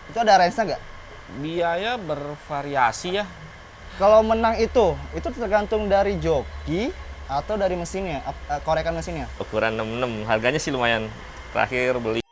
Itu ada range-nya nggak? Biaya bervariasi ya. Kalau menang itu tergantung dari joki atau dari mesinnya, korekan mesinnya. Ukuran 66, harganya sih lumayan. Terakhir beli.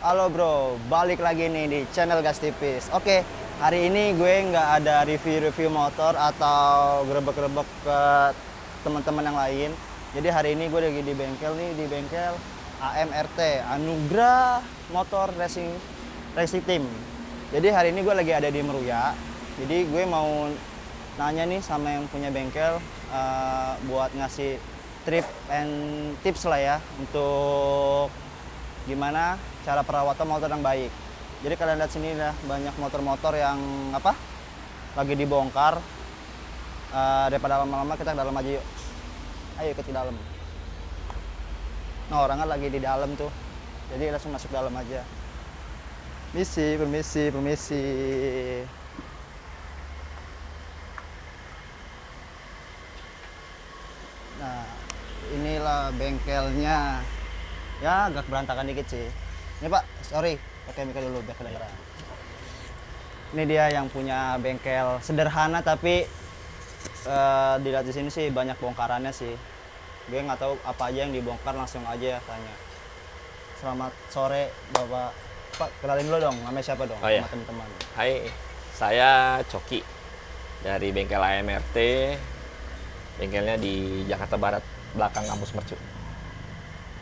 Halo bro, balik lagi nih di channel Gas Tipis. Oke, hari ini gue nggak ada review-review motor atau gerebek-gerebek ke teman-teman yang lain. Jadi hari ini gue lagi di bengkel nih, di bengkel AMRT, Anugrah Motor Racing Team. Jadi hari ini gue lagi ada di Meruya. Jadi gue mau nanya nih sama yang punya bengkel buat ngasih trip and tips lah ya untuk gimana cara perawatan motor yang baik. Jadi kalian lihat sini lah banyak motor-motor yang lagi dibongkar. Daripada lama-lama kita ke dalam aja yuk. Ayo ikut ke dalam. Nah orangnya lagi di dalam tuh. Jadi langsung masuk dalam aja. Permisi. Nah inilah bengkelnya. Ya agak berantakan dikit sih. Ini Pak, sorry, pakai mic dulu biar kedengeran. Ini dia yang punya bengkel sederhana tapi dilihat di sini sih banyak bongkarannya sih. Gue nggak tahu apa aja yang dibongkar, langsung aja tanya. Selamat sore Bapak. Pak, kenalin dulu dong, namanya siapa dong? Oh ya. Sama teman-teman. Hai, saya Coki dari bengkel AMRT. Bengkelnya di Jakarta Barat, belakang kampus Mercu.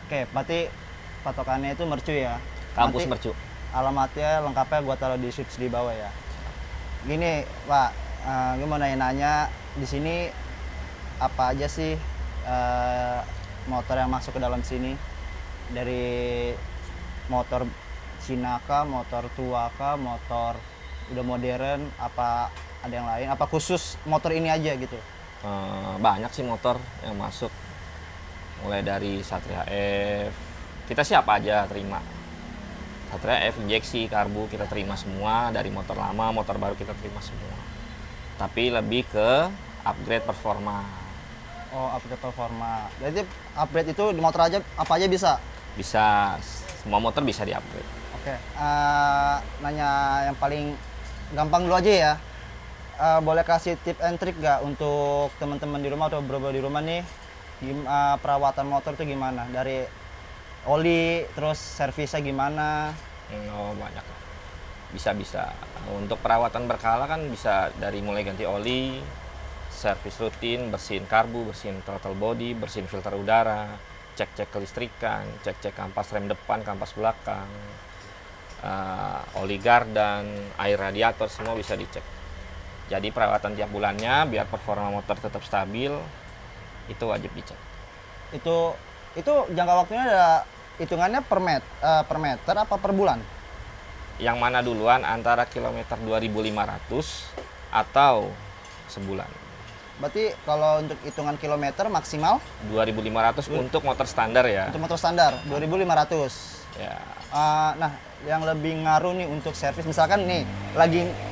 Oke, berarti patokannya itu Mercu ya? Kampus Nanti Mercu. alamatnya lengkapnya gua taruh di switch di bawah ya. Gini Pak, gue mau nanya-nanya di sini apa aja sih motor yang masuk ke dalam sini, dari motor Cina kah, motor tua kah, motor udah modern, apa ada yang lain, apa khusus motor ini aja gitu? Banyak sih motor yang masuk, mulai dari Satria F. Kita siapa aja terima. Satria F, injeksi, karbu kita terima semua. Dari motor lama, motor baru kita terima semua. Tapi lebih ke upgrade performa. Oh, upgrade performa. Jadi upgrade itu di motor aja apa aja bisa? Bisa, semua motor bisa di-upgrade. Oke, nanya yang paling gampang dulu aja ya. Boleh kasih tip and trick nggak untuk teman-teman di rumah atau bro-bro di rumah nih, perawatan motor itu gimana? Dari oli, terus servisnya gimana? Oh, banyak. Bisa. Untuk perawatan berkala kan bisa dari mulai ganti oli, servis rutin, bersihin karbu, bersihin throttle body, bersihin filter udara, cek-cek kelistrikan, cek-cek kampas rem depan, kampas belakang, oli gardan, air radiator, semua bisa dicek. Jadi perawatan tiap bulannya biar performa motor tetap stabil, itu wajib dicek. Itu jangka waktunya ada hitungannya per meter apa per bulan? Yang mana duluan, antara kilometer 2.500 atau sebulan. Berarti kalau untuk hitungan kilometer maksimal 2.500 untuk motor standar ya. untuk motor standar 2.500. Ya. Nah, yang lebih ngaruh nih untuk servis, misalkan nih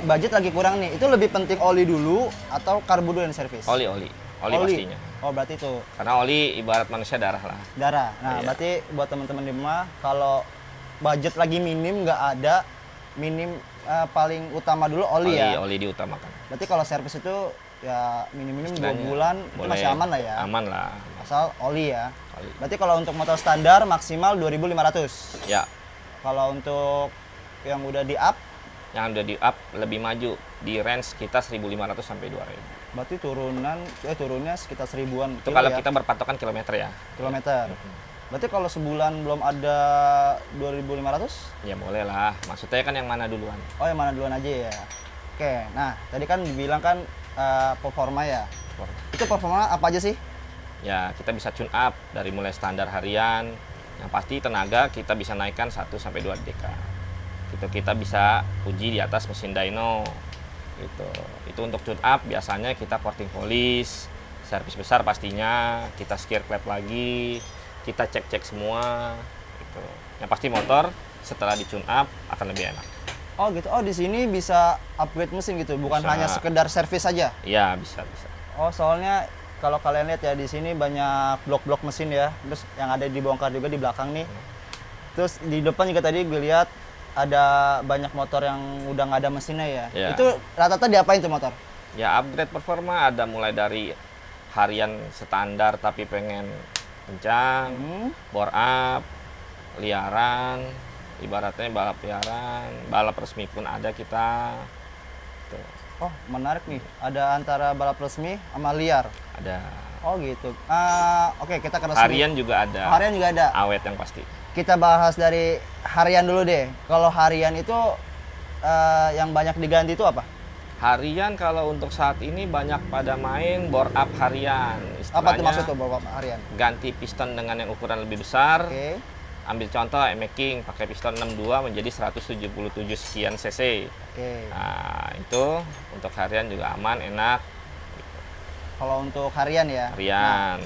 budget lagi kurang nih, itu lebih penting oli dulu atau karbu dulu yang servis? Oli pastinya. Oh, berarti itu Karena oli ibarat manusia darah lah. darah. Nah, Iya. berarti buat teman-teman di rumah, kalau budget lagi minim, nggak ada, paling utama dulu oli ya. Oli diutamakan. Berarti kalau servis itu ya minim-minim 2 Istilahnya bulan itu boleh, masih aman lah ya. Aman lah. Asal oli ya. Oli. Berarti kalau untuk motor standar maksimal 2.500. Ya, Kalau untuk yang udah di up, yang udah di up lebih maju di range kita 1.500 sampai 2.000. berarti turunnya sekitar 1.000-an Itu kilo kalau ya, kita berpatokan kilometer ya. kilometer. Berarti kalau sebulan belum ada 2.500? Ya boleh lah. Maksudnya kan yang mana duluan? Oh, yang mana duluan aja ya. Oke, nah tadi kan dibilang kan performa ya. Itu performa apa aja sih? ya kita bisa tune up dari mulai standar harian. Yang pasti tenaga kita bisa naikkan 1 sampai 2 dk. Gitu, kita bisa uji di atas mesin dyno. Gitu. Itu untuk tune up biasanya kita porting polish, servis besar pastinya, kita skir clap lagi, kita cek-cek semua. Gitu. Yang pasti motor setelah di tune up akan lebih enak. Oh gitu. Oh di sini bisa upgrade mesin gitu, bukan Bisa. hanya sekedar servis saja. Iya bisa. Oh soalnya kalau kalian lihat ya di sini banyak blok-blok mesin ya, terus yang ada dibongkar juga di belakang nih. Terus di depan juga tadi gue lihat ada banyak motor yang udah nggak ada mesinnya ya. Iya. Itu rata-rata diapain tuh motor? Ya upgrade performa ada mulai dari harian standar tapi pengen kencang, bore up, liaran, ibaratnya balap liaran, balap resmi pun ada kita. Tuh, Oh menarik nih, ada antara balap resmi sama liar. ada. Oh gitu. Oke kita ke resmi. Harian juga ada. Oh, harian juga ada. Awet yang pasti. Kita bahas dari harian dulu deh. Kalau harian itu yang banyak diganti itu apa? Harian kalau untuk saat ini banyak pada main bore up harian. Apa tuh Istilahnya maksud tuh balap harian? ganti piston dengan yang ukuran lebih besar. Oke. Ambil contoh King pakai piston 62 menjadi 177 sekian cc. Oke. Nah, itu untuk harian juga aman, enak. Kalau untuk harian ya. Harian.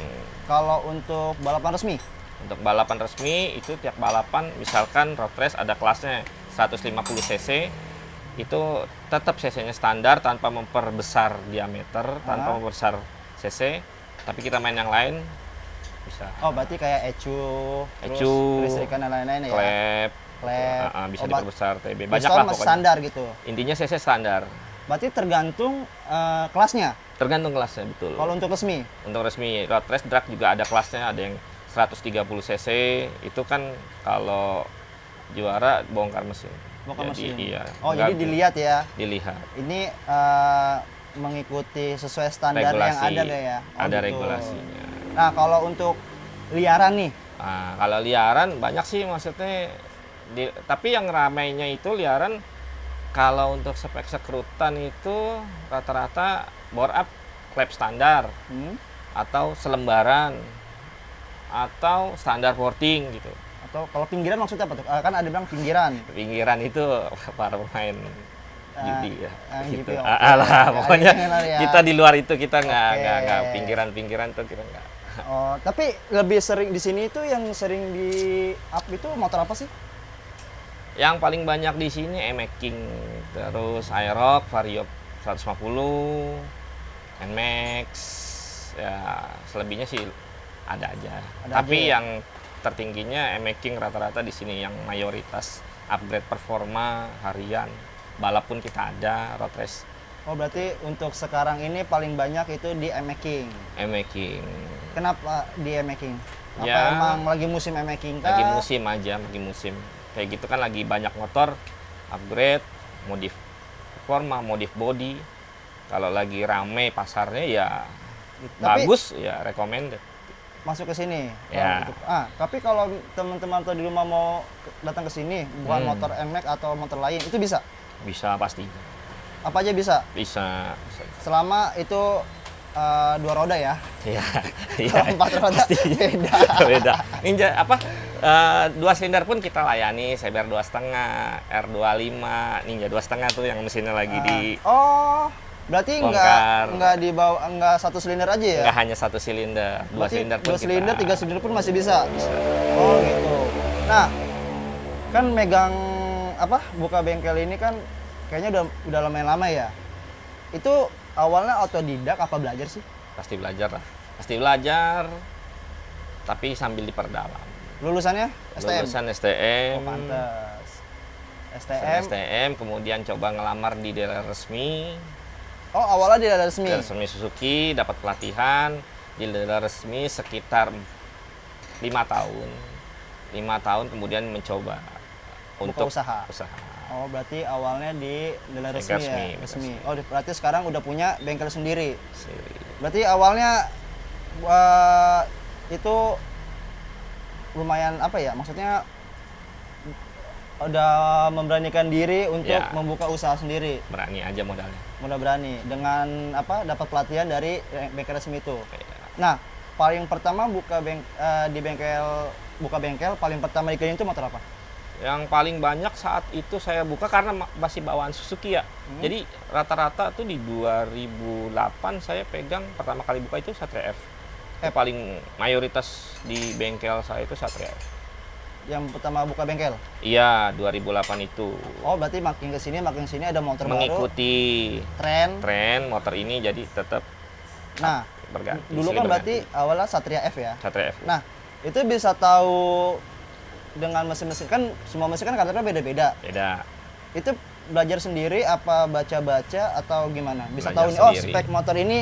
Kalau untuk balapan resmi? Untuk balapan resmi itu tiap balapan misalkan road race ada kelasnya 150 cc itu tetap cc-nya standar tanpa memperbesar diameter, tanpa memperbesar cc, tapi kita main yang lain bisa. Oh berarti kayak ecu, terus Ecu, kelistrikan dan lain-lain ya? Klep, Klep. bisa diperbesar TB. Banyak Piston lah masih pokoknya. standar gitu. Intinya cc standar. Berarti tergantung kelasnya. Tergantung kelasnya betul. Kalau untuk resmi? Untuk resmi road race drag juga ada kelasnya, ada yang 130 cc itu kan kalau juara bongkar mesin. Bongkar mesin. Iya. Oh jadi dilihat ya. Dilihat. Ini mengikuti sesuai standar Regulasi. yang ada nggak ya? Oh, Ada gitu. regulasinya. Nah kalau untuk liaran nih, Nah, kalau liaran banyak sih maksudnya tapi yang ramainya itu liaran kalau untuk spek sekrutan itu rata-rata bore up klep standar atau selembaran atau standar porting gitu. atau kalau pinggiran maksudnya apa tuh? Kan ada bilang pinggiran. Pinggiran itu para pemain judi ya. Gitu. Gitu. Oke. Alah, pokoknya Ada yang ya. kita di luar itu kita nggak Oke. pinggiran tuh kita nggak. Oh, tapi lebih sering di sini itu yang sering di up itu motor apa sih? Yang paling banyak di sini King, terus Aerox, Vario 150, NMAX, ya selebihnya sih ada aja. Ada Tapi aja ya? yang tertingginya King rata-rata di sini yang mayoritas upgrade performa harian. Balap pun kita ada, road race Oh, berarti untuk sekarang ini paling banyak itu di King. King. Kenapa di King? Apa Ya. emang lagi musim King kah? Lagi musim aja, lagi musim. Kayak gitu kan lagi banyak motor upgrade, modif performa, modif body. Kalau lagi rame pasarnya ya Tapi- bagus, ya recommended. Masuk ke sini. Ya. Tapi kalau teman-teman atau di rumah mau datang ke sini, bukan motor NMAX atau motor lain, itu bisa? Bisa pasti. Apa aja bisa? Bisa. Selama itu dua roda ya. Iya. Kalau empat roda beda. Beda. Ninja apa? 2 silinder pun kita layani, Saber 2,5, R25, Ninja 2,5 tuh yang mesinnya lagi di Oh, berarti bongkar. nggak dibawa nggak satu silinder aja ya? nggak hanya 1 silinder, 2 Berarti silinder pun 2 silinder, kita 3 silinder pun masih bisa. Oh gitu. Nah, kan megang apa? Buka bengkel ini kan kayaknya udah lumayan lama ya. Itu awalnya autodidak apa belajar sih? pasti belajar lah. Pasti belajar tapi sambil diperdalam. Lulusannya STM. Lulusan STM. Oh, pantes. Lulusan STM. STM, kemudian coba ngelamar di dealer resmi. Oh, awalnya di dealer resmi. Dealer resmi Suzuki, dapat pelatihan di dealer resmi sekitar 5 tahun. 5 tahun kemudian mencoba untuk usaha. Oh, berarti awalnya di dealer resmi Bengkel ya? resmi. Oh, berarti sekarang udah punya bengkel sendiri. Sendiri. Berarti awalnya itu lumayan apa ya? Maksudnya udah memberanikan diri untuk Ya. membuka usaha sendiri. Berani aja modalnya. Mudah berani dengan apa? Dapat pelatihan dari bengkel resmi itu. Ya. Nah, paling pertama di buka bengkel paling pertama dikeliling itu motor apa? Yang paling banyak saat itu saya buka karena masih bawaan Suzuki ya. Jadi rata-rata tuh di 2008 saya pegang pertama kali buka itu Satria F. Paling mayoritas di bengkel saya itu Satria F. Yang pertama buka bengkel? Iya, 2008 itu. Oh, berarti makin kesini ada motor mengikuti baru. tren motor ini, jadi tetap Nah, berganti. dulu kan berarti awalnya Satria F ya? Satria F. Nah, itu bisa tahu dengan mesin-mesin, kan semua mesin kan karakternya beda-beda. Beda. Itu belajar sendiri apa baca-baca atau gimana? Bisa Belajar tahu nih, oh sendiri. spek motor ini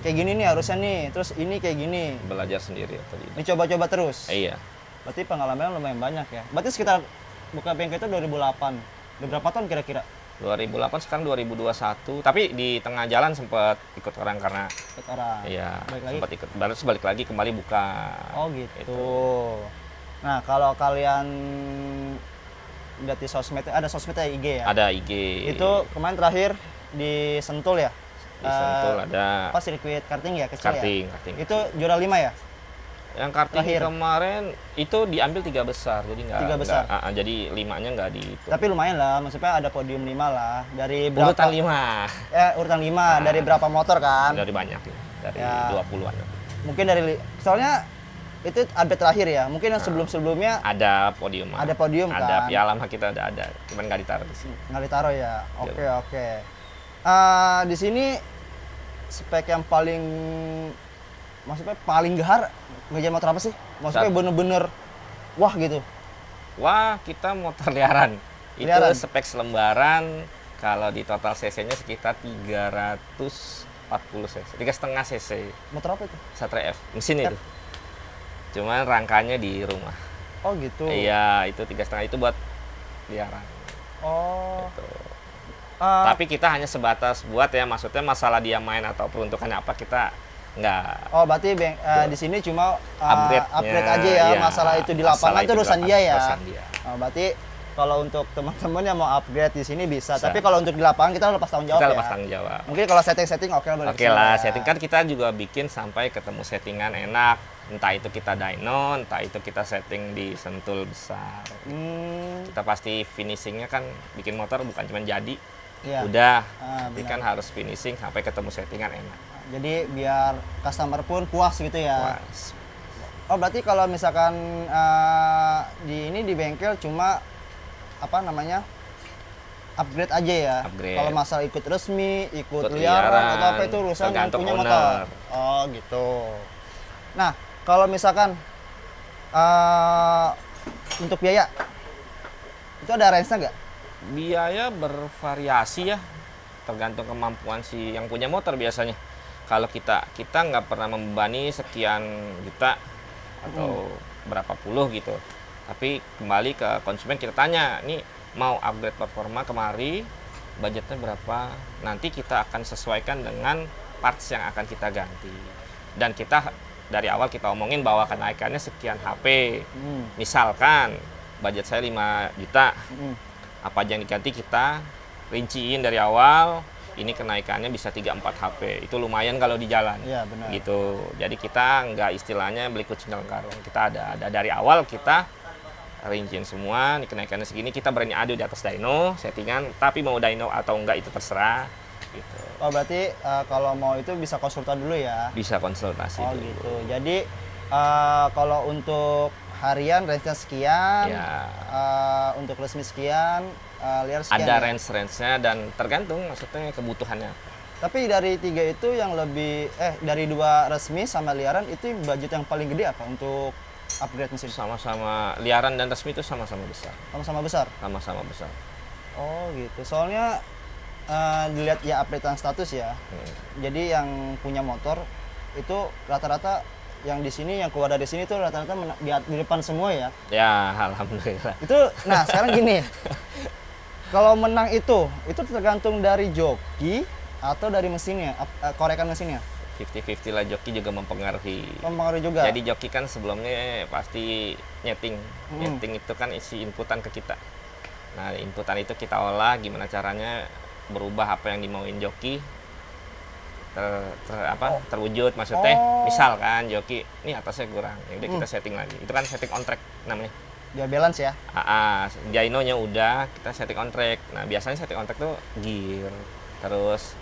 kayak gini nih harusnya nih, terus ini kayak gini. Belajar sendiri tadi. Ini coba-coba terus. Iya. Berarti pengalamannya lumayan banyak ya. Berarti sekitar buka bengkel itu 2008. Udah berapa tahun kira-kira? 2008 sekarang 2021. Tapi di tengah jalan sempat ikut orang karena Ikut orang. iya, Balik lagi? sempat ikut. Baru balik lagi kembali buka. Oh gitu. Itu. Nah, kalau kalian lihat di sosmed, ada sosmed ya IG ya? Ada IG. Itu kemarin terakhir di Sentul ya? di Sentul ada Apa sirkuit karting ya, kecil karting, ya? karting. Itu juara 5 ya? Yang karting terakhir. kemarin itu diambil 3 besar, jadi nggak. Tiga besar. Jadi 5-nya nggak dihitung. Tapi lumayan lah, maksudnya ada podium 5 lah. Dari berapa? Urutan 5. Urutan 5, dari berapa motor kan? Dari banyak ya. Dari Ya. 20-an. Mungkin soalnya itu update terakhir ya. Mungkin yang sebelum-sebelumnya Ada podium. ada podium Ada kan? piala mah kita udah ada, cuman nggak ditaruh di sini. Nggak ditaruh ya. Oke, Iya. oke. Di sini spek yang maksudnya paling gahar ngejar motor apa sih? Maksudnya bener-bener wah gitu. Wah, kita motor liaran. Liaran. Itu spek selembaran kalau di total cc-nya sekitar 340 cc, 3,5 cc. Motor apa itu? Satria F, mesin itu. Cuman rangkanya di rumah. Oh gitu. Iya, itu 3,5 itu buat liaran. Oh. Gitu. Eh, Tapi kita hanya sebatas buat ya, maksudnya masalah dia main atau peruntukannya apa kita nggak. Oh, berarti di sini cuma Upgrade-nya, upgrade aja ya. iya. Masalah itu di lapangan Masalah itu itu di urusan dia ya. urusan dia. Oh, berarti kalau untuk teman-teman yang mau upgrade di sini bisa. Bisa. Tapi kalau untuk di lapangan kita lepas tanggung jawab Kita ya. lepas tanggung jawab. Mungkin kalau setting-setting oke boleh Oke kesini lah, ya. setting kan kita juga bikin sampai ketemu settingan enak. Entah itu kita dyno, entah itu kita setting di sentul besar. Kita pasti finishingnya kan bikin motor bukan cuma jadi, Iya. udah. Tapi Benar. kan harus finishing sampai ketemu settingan enak. Jadi biar customer pun puas gitu ya. Wah, Oh, berarti kalau misalkan di bengkel cuma apa namanya? Upgrade aja ya. Upgrade. Kalau masalah ikut resmi, ikut Ikut liaran liaran, atau apa itu urusan yang tergantung punya owner. motor. Oh, gitu. Nah, kalau misalkan untuk biaya itu ada range-nya nggak? biaya bervariasi ya, tergantung kemampuan si yang punya motor biasanya. Kalau kita nggak pernah membebani sekian juta atau berapa puluh gitu. Tapi kembali ke konsumen kita tanya, nih mau upgrade performa kemari, budgetnya berapa? Nanti kita akan sesuaikan dengan parts yang akan kita ganti. Dan kita dari awal kita omongin bahwa kenaikannya sekian HP. Misalkan budget saya 5 juta. Apa aja yang diganti kita rinciin dari awal, ini kenaikannya bisa 3-4 HP. Itu lumayan kalau di jalan. Iya, benar. Gitu. Jadi kita nggak istilahnya beli kucing dalam karung. Kita ada dari awal kita rinciin semua, ini kenaikannya segini, kita berani adu di atas dyno, settingan, tapi mau dyno atau enggak itu terserah. Gitu. Oh, berarti kalau mau itu bisa konsultan dulu ya? Bisa konsultasi Oh, dulu. gitu. Jadi kalau untuk harian range-nya sekian, Ya. untuk resmi sekian, liar sekian. Ada ya? range-nya dan tergantung maksudnya kebutuhannya. Tapi dari 3 itu yang lebih dari 2 resmi sama liaran itu budget yang paling gede apa untuk upgrade mesin? Sama-sama liaran dan resmi itu sama-sama besar. Sama-sama besar. Sama-sama besar. Oh, gitu. Soalnya dilihat ya updatean status ya. Jadi yang punya motor itu rata-rata yang di sini, yang keluar dari sini tuh rata-rata di depan semua ya. Ya, alhamdulillah. Itu, nah sekarang gini, kalau menang itu tergantung dari joki atau dari mesinnya, korekan mesinnya. 50-50 lah, joki juga mempengaruhi. Mempengaruhi juga. Jadi joki kan sebelumnya pasti nyeting. Nyeting itu kan isi inputan ke kita. Nah, inputan itu kita olah, gimana caranya berubah apa yang dimauin joki terwujud. Maksudnya Oh. misalkan joki ini atasnya kurang, ya udah kita setting lagi. Itu kan setting on track namanya. Biar balance ya. Dynonya udah, kita setting on track. Nah, biasanya setting on track tuh gear, terus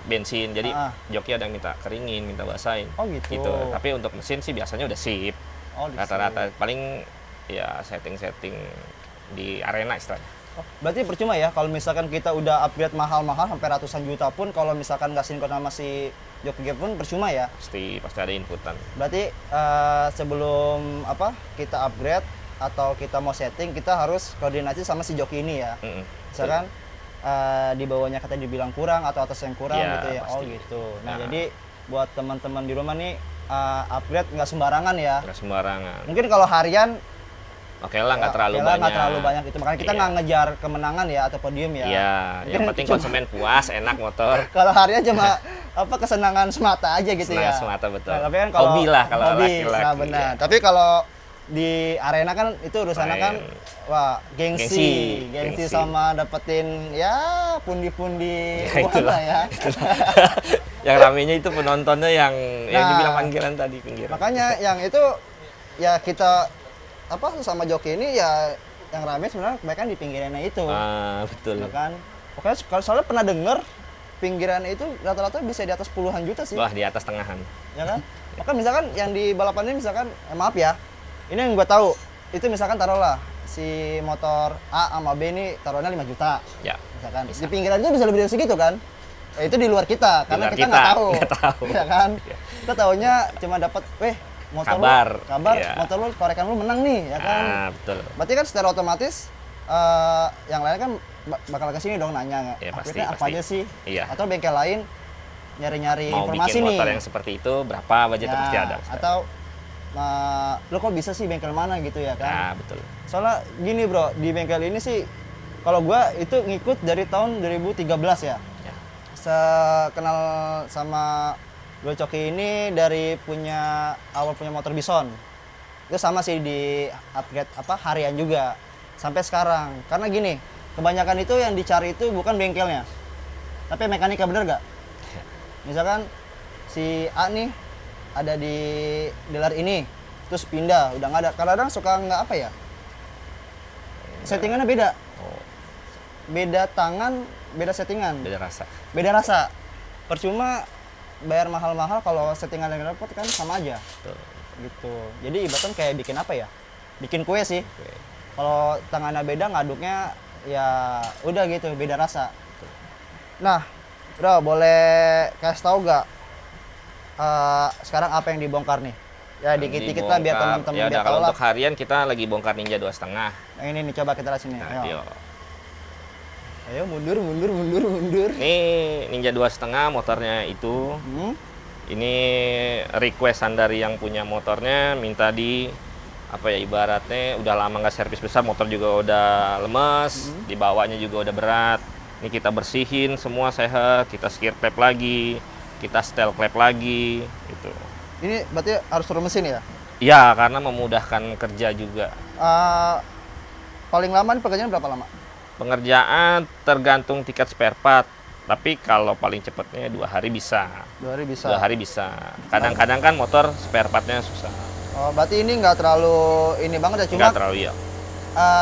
bensin. Jadi joki ada yang minta keringin, minta basahin. Oh gitu. Tapi untuk mesin sih biasanya udah sip. Oh, Rata-rata paling ya setting-setting di arena istilahnya. Oh, berarti percuma ya kalau misalkan kita udah upgrade mahal-mahal sampai ratusan juta pun kalau misalkan nggak sinkron sama si joki gear pun percuma ya. Pasti ada inputan. Berarti sebelum kita upgrade atau kita mau setting kita harus koordinasi sama si joki ini ya. Misalkan di bawahnya kata dibilang kurang atau atas yang kurang Ya, gitu ya. pasti. Oh gitu. Nah, jadi buat teman-teman di rumah nih upgrade nggak sembarangan ya. Nggak sembarangan. Mungkin kalau harian Oke lah, nggak terlalu oke lah, banyak. nggak terlalu banyak itu. Makanya kita nggak ngejar kemenangan ya atau podium ya. Iya, yang Mungkin penting cuma- konsumen puas, enak motor. Kalau harian cuma kesenangan semata aja gitu ya. Senang semata, betul. Nah, tapi kan kalau Hobi lah kalau hobi, laki-laki, nah benar. ya. Tapi kalau di arena kan itu urusannya kan Main. wah gengsi Gengsi. sama dapetin ya pundi-pundi Ya, uang itulah. lah ya. Yang ramenya itu penontonnya yang Nah, dibilang pinggiran tadi, pinggiran. Makanya yang itu ya kita sama joki ini ya yang rame sebenarnya kebanyakan di pinggirannya itu. Betul. Ya kan? Oke, kalau soalnya pernah denger pinggiran itu rata-rata bisa di atas puluhan juta sih. Wah, di atas tengahan. Ya kan? Maka misalkan yang di balapan ini misalkan maaf ya. Ini yang gua tahu itu misalkan taruhlah si motor A sama B ini taruhnya 5 juta. Ya. Misalkan Bisa. di pinggiran itu bisa lebih dari segitu kan? Itu di luar kita karena luar kita kita, nggak tahu. nggak tahu. Ya kan? Ya. Kita taunya cuma dapat motor Kabar. kabar Iya. motor lu korekan lu menang nih ya kan? Betul. Berarti kan secara otomatis yang lain kan bakal ke sini dong nanya Ya, pasti, upgrade-nya apa pasti. aja sih? Iya. Atau bengkel lain nyari-nyari Mau informasi bikin nih. motor yang seperti itu, berapa budgetnya Ya, pasti ada. atau lo kok bisa sih bengkel mana gitu ya kan? Nah, betul. Soalnya gini bro, di bengkel ini sih kalau gua itu ngikut dari tahun 2013 ya. Ya. Kenal sama Bro Coki ini dari awal punya motor Bison. Itu sama sih di upgrade harian juga sampai sekarang. Karena gini, kebanyakan itu yang dicari itu bukan bengkelnya, tapi mekanika, bener gak? Misalkan si A nih ada di dealer ini, terus pindah, udah nggak ada. Kadang-kadang suka nggak settingannya beda. Oh, Beda tangan, beda settingan. beda rasa. Beda rasa. Percuma bayar mahal-mahal kalau settingan yang dapat kan sama aja. Betul. Gitu. Jadi ibaratnya kayak bikin apa ya? Bikin kue sih. Oke. Kalau tangannya beda, ngaduknya ya udah gitu, beda rasa. Nah, bro, boleh kasih tahu gak sekarang apa yang dibongkar nih? Ya dikit-dikit lah biar teman-teman Ya biar udah, kalau tahu lah. untuk harian kita lagi bongkar Ninja 2,5. Yang ini nih coba kita lihat sini. Nah, Ayo. yuk. Ayo mundur. Ini Ninja 2,5 motornya itu. Ini requestan dari yang punya motornya, minta ibaratnya udah lama nggak servis besar, motor juga udah lemes, dibawanya juga udah berat. Ini kita bersihin semua sehat, kita skir klep lagi, kita setel klep lagi, gitu. Ini berarti harus turun mesin ya? Ya, karena memudahkan kerja juga. Paling lama nih pekerjaan berapa lama? Pengerjaan tergantung tiket spare part, tapi kalau paling cepatnya 2 hari bisa. 2 hari bisa. 2 hari bisa. Kadang-kadang kan motor spare partnya susah. Oh, berarti ini nggak terlalu ini banget ya, cuma Nggak terlalu ya.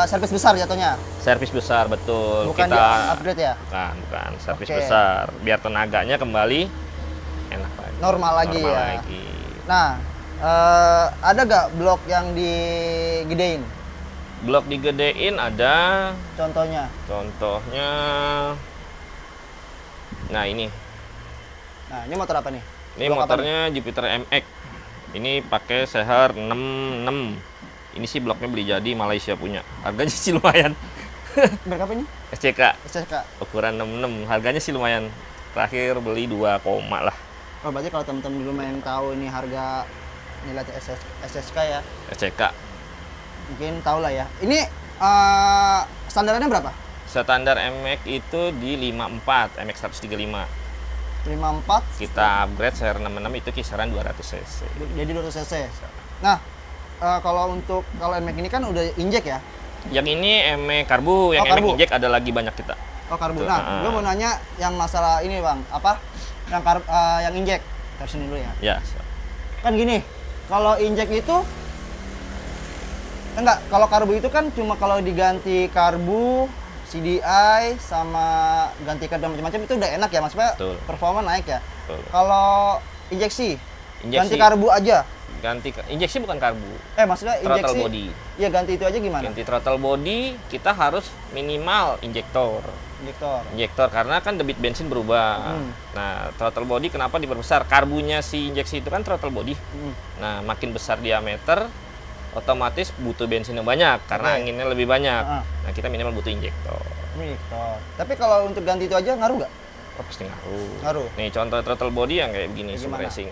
servis besar jatuhnya. Servis besar, betul. Bukan di upgrade ya? Bukan. Servis Oke. besar. Biar tenaganya kembali enak lagi. Normal lagi Normal ya. lagi. Nah, ada nggak blok yang digedein? Blok digedein ada. Contohnya? Contohnya. Nah, ini. Nah, ini motor apa nih? Ini Blok apa motornya Jupiter MX. Ini pakai Seher 66. Ini sih bloknya beli jadi, Malaysia punya. Harganya sih lumayan. nih? Merek apa ini? SCK. SCK. Ukuran 66. Harganya sih lumayan. Terakhir beli 2 koma lah. Oh, berarti kalau teman-teman dulu yang tahu ini harga nilai SSK ya, SCK. mungkin tahu lah ya. Ini standarnya berapa? Standar MX itu di 54, MX 135. 54, Kita upgrade Seher 66 itu kisaran 200 cc. jadi 200 cc. Nah, kalau NMAX ini kan udah injek ya? Yang ini MX karbu, yang Oh, karbu. MX injek ada lagi banyak kita. Oh, karbu. Tuh, Nah, gue mau nanya yang masalah ini bang, apa? Yang injek. Taruh sini dulu ya. Ya. Kan gini, kalau injek itu enggak, kalau karbu itu kan cuma kalau diganti karbu, CDI sama ganti kedam macam-macam itu udah enak ya, maksudnya Betul. performa naik ya. Betul. Kalau injeksi, Injeksi. ganti karbu aja. Injeksi bukan karbu. Maksudnya Throttle injeksi. body. Iya, ganti itu aja gimana? Ganti throttle body, kita harus minimal injektor. Injektor. Karena kan debit bensin berubah. Nah, throttle body kenapa diperbesar? Karbunya si injeksi itu kan throttle body. Nah, makin besar diameter, otomatis butuh bensin yang banyak karena anginnya lebih banyak. Nah, kita minimal butuh injektor. Tapi kalau untuk ganti itu aja ngaruh nggak? Oh, pasti ngaruh. Ngaruh. Nih contoh throttle body yang kayak begini, Gimana? racing.